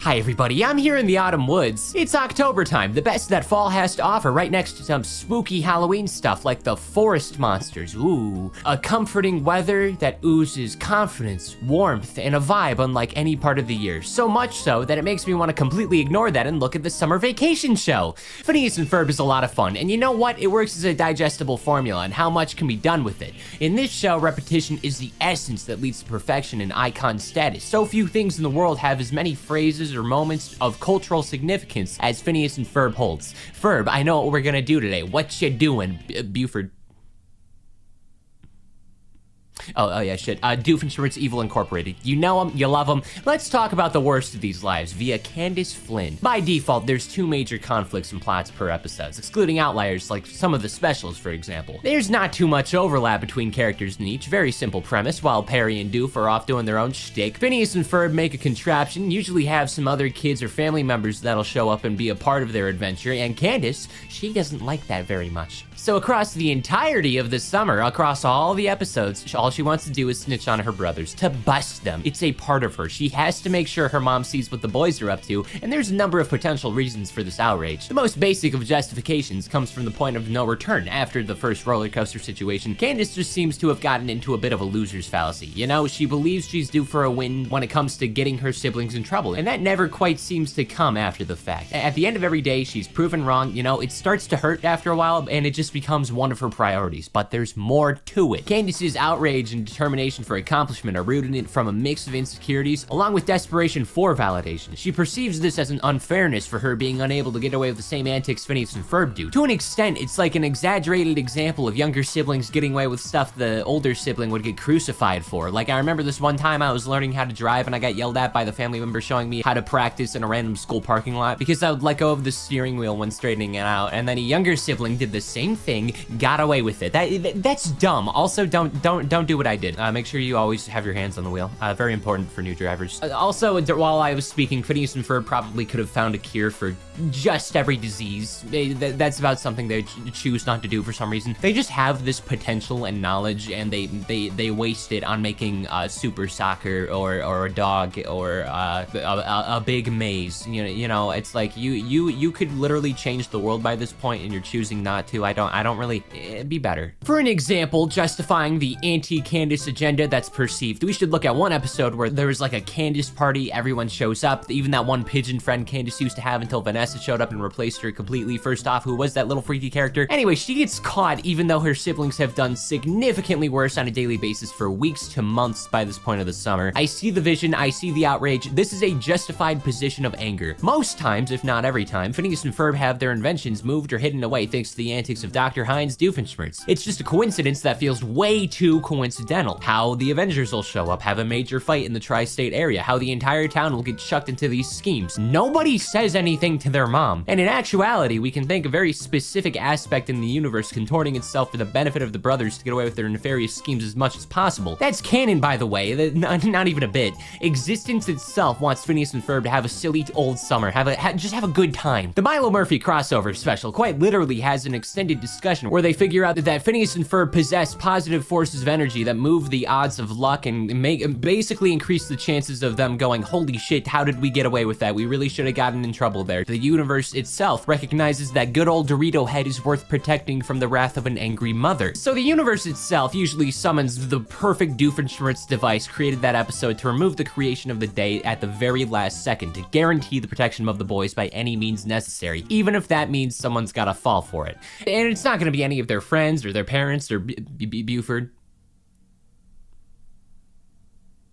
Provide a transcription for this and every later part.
Hi everybody, I'm here in the autumn woods. It's October time, the best that fall has to offer, right next to some spooky Halloween stuff like the forest monsters. Ooh, a comforting weather that oozes confidence, warmth, and a vibe unlike any part of the year. So much so that it makes me want to completely ignore that and look at the summer vacation show. Phineas and Ferb is a lot of fun, and you know what? It works as a digestible formula and how much can be done with it. In this show, repetition is the essence that leads to perfection and icon status. So few things in the world have as many phrases or moments of cultural significance as Phineas and Ferb holds. Ferb, I know what we're gonna do today. What you doing, Buford? Oh yeah, shit. Doofenshmirtz Evil Incorporated. You know them, you love them. Let's talk about the worst of these lives via Candace Flynn. By default, there's two major conflicts and plots per episode, excluding outliers like some of the specials, for example. There's not too much overlap between characters in each, very simple premise. While Perry and Doof are off doing their own shtick, Phineas and Ferb make a contraption, usually have some other kids or family members that'll show up and be a part of their adventure, and Candace, she doesn't like that very much. So across the entirety of the summer, across all the episodes, all she wants to do is snitch on her brothers, to bust them. It's a part of her. She has to make sure her mom sees what the boys are up to, and there's a number of potential reasons for this outrage. The most basic of justifications comes from the point of no return. After the first roller coaster situation, Candace just seems to have gotten into a bit of a loser's fallacy. You know, she believes she's due for a win when it comes to getting her siblings in trouble, and that never quite seems to come after the fact. At the end of every day, she's proven wrong. You know, it starts to hurt after a while, and it just becomes one of her priorities, but there's more to it. Candace's outrage and determination for accomplishment are rooted in from a mix of insecurities, along with desperation for validation. She perceives this as an unfairness for her being unable to get away with the same antics Phineas and Ferb do. To an extent, it's like an exaggerated example of younger siblings getting away with stuff the older sibling would get crucified for. Like, I remember this one time I was learning how to drive and I got yelled at by the family member showing me how to practice in a random school parking lot because I would let go of the steering wheel when straightening it out, and then a younger sibling did the same thing, got away with it. That's dumb. Also, don't do what I did. Make sure you always have your hands on the wheel. Very important for new drivers. Also, while I was speaking, Phineas and Ferb probably could have found a cure for just every disease. That's about something they choose not to do for some reason. They just have this potential and knowledge, and they waste it on making super soccer or a dog or a big maze. You know, it's like you could literally change the world by this point, and you're choosing not to. I don't really. It'd be better. For an example, justifying the anti-Candace agenda that's perceived, we should look at one episode where there was like a Candace party, everyone shows up, even that one pigeon friend Candace used to have until Vanessa showed up and replaced her completely. First off, who was that little freaky character? Anyway, she gets caught even though her siblings have done significantly worse on a daily basis for weeks to months by this point of the summer. I see the vision, I see the outrage. This is a justified position of anger. Most times, if not every time, Phineas and Ferb have their inventions moved or hidden away thanks to the antics of Dr. Heinz Doofenshmirtz. It's just a coincidence that feels way too coincidental. How the Avengers will show up, have a major fight in the tri-state area, how the entire town will get chucked into these schemes. Nobody says anything to their mom. And in actuality, we can think a very specific aspect in the universe contorting itself for the benefit of the brothers to get away with their nefarious schemes as much as possible. That's canon, by the way, not even a bit. Existence itself wants Phineas and Ferb to have a silly old summer, just have a good time. The Milo Murphy crossover special quite literally has an extended discussion where they figure out that Phineas and Ferb possess positive forces of energy that move the odds of luck and basically increase the chances of them going, holy shit, how did we get away with that? We really should have gotten in trouble there. The universe itself recognizes that good old Dorito head is worth protecting from the wrath of an angry mother. So the universe itself usually summons the perfect Doofenshmirtz device created that episode to remove the creation of the day at the very last second to guarantee the protection of the boys by any means necessary, even if that means someone's gotta fall for it. And it's not gonna be any of their friends or their parents or Buford.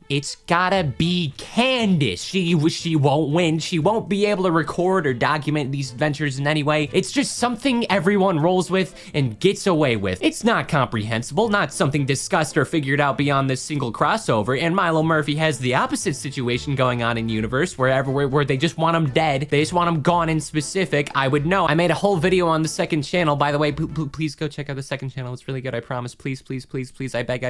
It's gotta be Candace. She won't win. She won't be able to record or document these adventures in any way. It's just something everyone rolls with and gets away with. It's not comprehensible, not something discussed or figured out beyond this single crossover. And Milo Murphy has the opposite situation going on in universe, where they just want him dead. They just want him gone in specific. I would know. I made a whole video on the second channel. By the way, please go check out the second channel. It's really good. I promise. Please, please, please, please. I beg.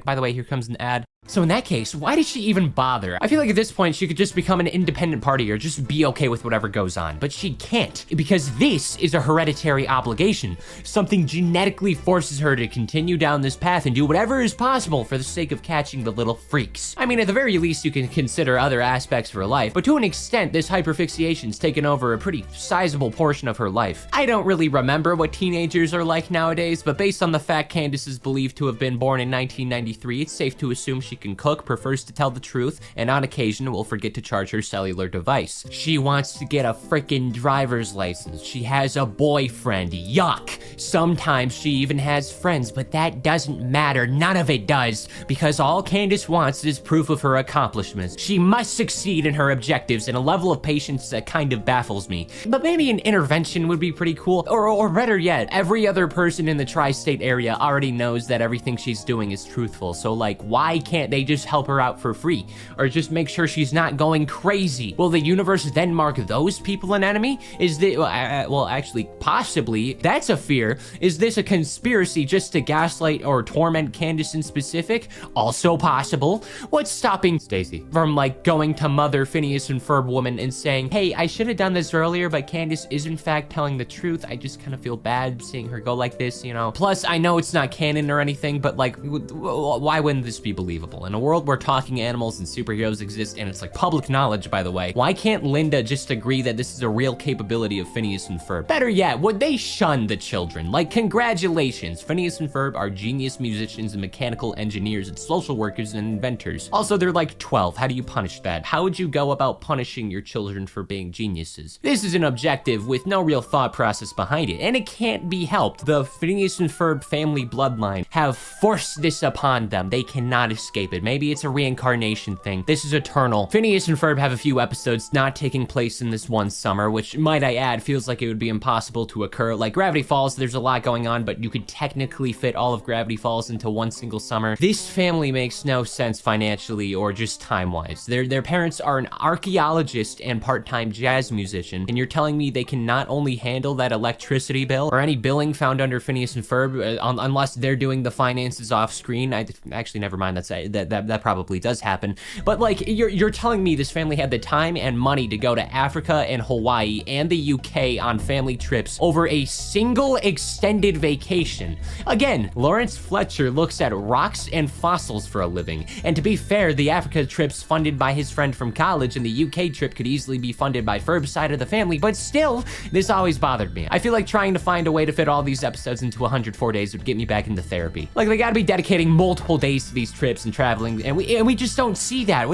By the way, here comes an ad. So in that case, why did she even bother? I feel like at this point she could just become an independent party or just be okay with whatever goes on, but she can't because this is a hereditary obligation. Something genetically forces her to continue down this path and do whatever is possible for the sake of catching the little freaks. I mean, at the very least, you can consider other aspects of her life, but to an extent, this hyperfixation's taken over a pretty sizable portion of her life. I don't really remember what teenagers are like nowadays, but based on the fact Candace is believed to have been born in 1993, it's safe to assume she can cook, prefers to tell the truth, and on occasion will forget to charge her cellular device. She wants to get a frickin' driver's license. She has a boyfriend. Yuck. Sometimes she even has friends, but that doesn't matter. None of it does, because all Candace wants is proof of her accomplishments. She must succeed in her objectives in a level of patience that kind of baffles me. But maybe an intervention would be pretty cool, or better yet, every other person in the tri-state area already knows that everything she's doing is truthful, so like, why can't they just help her out for free? Or just make sure she's not going crazy? Will the universe then mark those people an enemy? Is the, well, actually, possibly, that's a fear. Is this a conspiracy just to gaslight or torment Candace in specific? Also possible. What's stopping Stacy from like going to Mother Phineas and Ferb woman and saying, hey, I should have done this earlier, but Candace is in fact telling the truth. I just kind of feel bad seeing her go like this, you know? Plus, I know it's not canon or anything, but like, why wouldn't this be believable? In a world where talking animals and superheroes exist, and it's like public knowledge, by the way, why can't Linda just agree that this is a real capability of Phineas and Ferb? Better yet, would they shun the children? Like, congratulations, Phineas and Ferb are genius musicians and mechanical engineers and social workers and inventors. Also, they're like 12. How do you punish that? How would you go about punishing your children for being geniuses? This is an objective with no real thought process behind it, and it can't be helped. The Phineas and Ferb family bloodline have forced this upon them. They cannot escape it. Maybe it's a reincarnation thing. This is eternal. Phineas and Ferb have a few episodes not taking place in this one summer, which, might I add, feels like it would be impossible to occur. Like Gravity Falls, there's a lot going on, but you could technically fit all of Gravity Falls into one single summer. This family makes no sense financially or just time-wise. Their parents are an archaeologist and part-time jazz musician, and you're telling me they can not only handle that electricity bill or any billing found under Phineas and Ferb, unless they're doing the finances off-screen. Actually, never mind, that probably does happen. But like, you're telling me this family had the time and money to go to Africa and Hawaii and the UK on family trips over a single extended vacation. Again, Lawrence Fletcher looks at rocks and fossils for a living. And to be fair, the Africa trip's funded by his friend from college, and the UK trip could easily be funded by Ferb's side of the family, but still, this always bothered me. I feel like trying to find a way to fit all these episodes into 104 days would get me back into therapy. Like, they gotta be dedicating multiple days to these trips and traveling, and we just don't see that.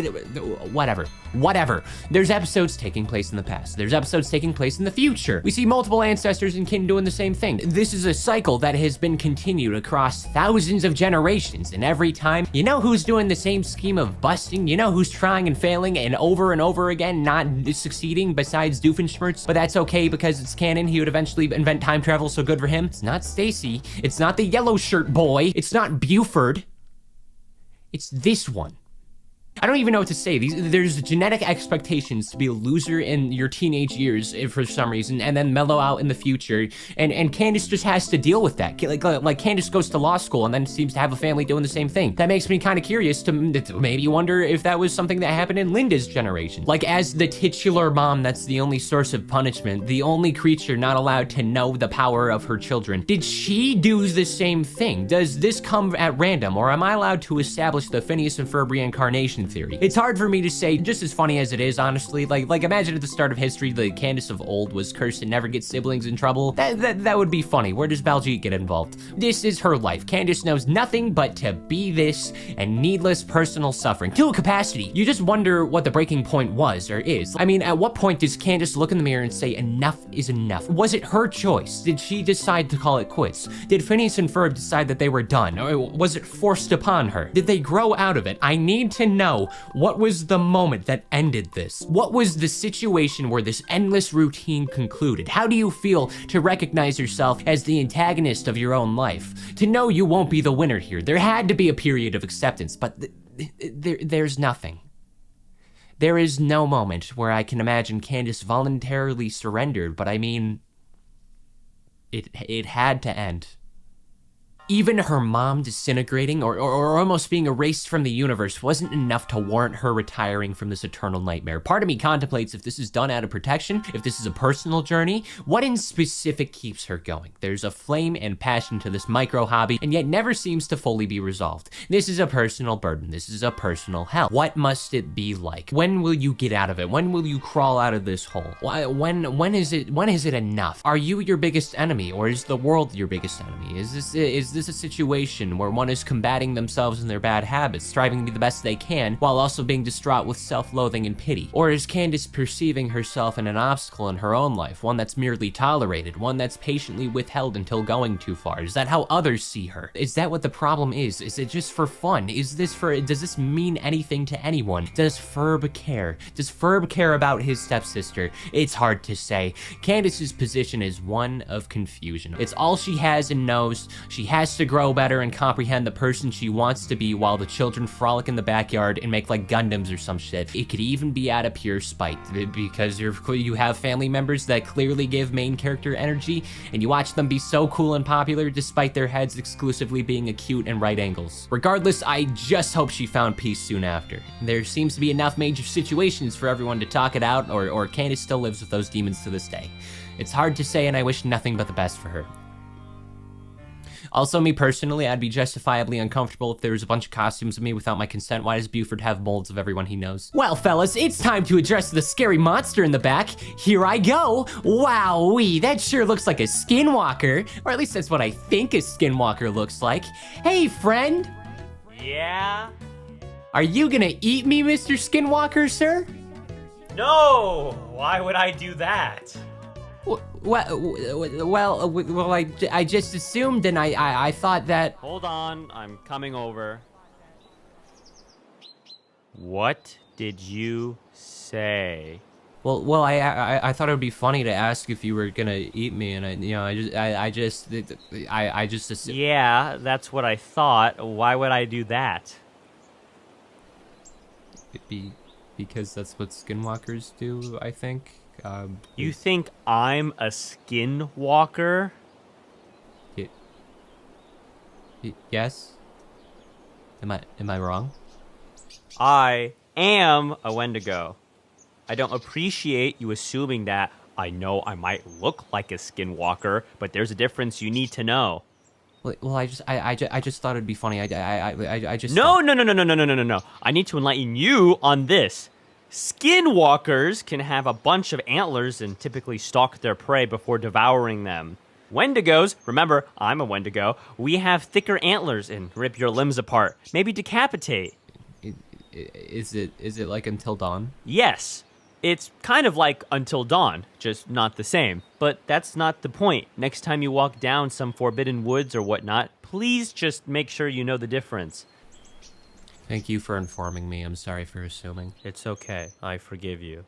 Whatever. There's episodes taking place in the past. There's episodes taking place in the future. We see multiple ancestors and kin doing the same thing. This is a cycle that has been continued across thousands of generations, and every time, you know who's doing the same scheme of busting? You know who's trying and failing and over again not succeeding besides Doofenshmirtz? But that's okay because it's canon. He would eventually invent time travel, so good for him. It's not Stacy. It's not the yellow shirt boy. It's not Buford. It's this one. I don't even know what to say. There's genetic expectations to be a loser in your teenage years for some reason, and then mellow out in the future. And Candace just has to deal with that. Like Candace goes to law school and then seems to have a family doing the same thing. That makes me kind of curious to maybe wonder if that was something that happened in Linda's generation. Like, as the titular mom that's the only source of punishment, the only creature not allowed to know the power of her children, did she do the same thing? Does this come at random, or am I allowed to establish the Phineas and Ferb reincarnation theory? It's hard for me to say, just as funny as it is, honestly. Like imagine at the start of history, the Candace of old was cursed to never get siblings in trouble. That would be funny. Where does Baljeet get involved? This is her life. Candace knows nothing but to be this and needless personal suffering to a capacity. You just wonder what the breaking point was or is. I mean, at what point does Candace look in the mirror and say enough is enough? Was it her choice? Did she decide to call it quits? Did Phineas and Ferb decide that they were done? Or was it forced upon her? Did they grow out of it? I need to know, what was the moment that ended this? What was the situation where this endless routine concluded? How do you feel to recognize yourself as the antagonist of your own life? To know you won't be the winner here. There had to be a period of acceptance, but there's nothing. There is no moment where I can imagine Candace voluntarily surrendered, but I mean, it had to end. Even her mom disintegrating or almost being erased from the universe wasn't enough to warrant her retiring from this eternal nightmare. Part of me contemplates if this is done out of protection, if this is a personal journey, what in specific keeps her going? There's a flame and passion to this micro hobby, and yet never seems to fully be resolved. This is a personal burden. This is a personal hell. What must it be like? When will you get out of it? When will you crawl out of this hole? When is it enough? Are you your biggest enemy, or is the world your biggest enemy? Is this a situation where one is combating themselves and their bad habits, striving to be the best they can, while also being distraught with self-loathing and pity? Or is Candace perceiving herself in an obstacle in her own life, one that's merely tolerated, one that's patiently withheld until going too far? Is that how others see her? Is that what the problem is? Is it just for fun? Does this mean anything to anyone? Does Ferb care? Does Ferb care about his stepsister? It's hard to say. Candace's position is one of confusion. It's all she has and knows. She has to grow better and comprehend the person she wants to be while the children frolic in the backyard and make like Gundams or some shit. It could even be out of pure spite because you have family members that clearly give main character energy and you watch them be so cool and popular despite their heads exclusively being acute and right angles. Regardless, I just hope she found peace soon after. There seems to be enough major situations for everyone to talk it out, or Candace still lives with those demons to this day. It's hard to say, and I wish nothing but the best for her. Also, me personally, I'd be justifiably uncomfortable if there was a bunch of costumes of me without my consent. Why does Buford have molds of everyone he knows? Well, fellas, it's time to address the scary monster in the back. Here I go. Wowee, that sure looks like a skinwalker. Or at least that's what I think a skinwalker looks like. Hey, friend. Yeah? Are you gonna eat me, Mr. Skinwalker, sir? No! Why would I do that? Well, I just assumed, and I thought that... Hold on, I'm coming over. What did you say? Well, I thought it would be funny to ask if you were gonna eat me, and I just assumed... Yeah, that's what I thought. Why would I do that? Because that's what skinwalkers do, I think. You think I'm a skinwalker? Yes? Am I wrong? I am a Wendigo. I don't appreciate you assuming that. I know I might look like a skinwalker, but there's a difference you need to know. Well, I just thought it'd be funny. I just No. I need to enlighten you on this. Skinwalkers can have a bunch of antlers and typically stalk their prey before devouring them. Wendigos, remember, I'm a Wendigo, we have thicker antlers and rip your limbs apart, maybe decapitate. Is it like Until Dawn? Yes. It's kind of like Until Dawn, just not the same. But that's not the point. Next time you walk down some forbidden woods or whatnot, please just make sure you know the difference. Thank you for informing me. I'm sorry for assuming. It's okay. I forgive you.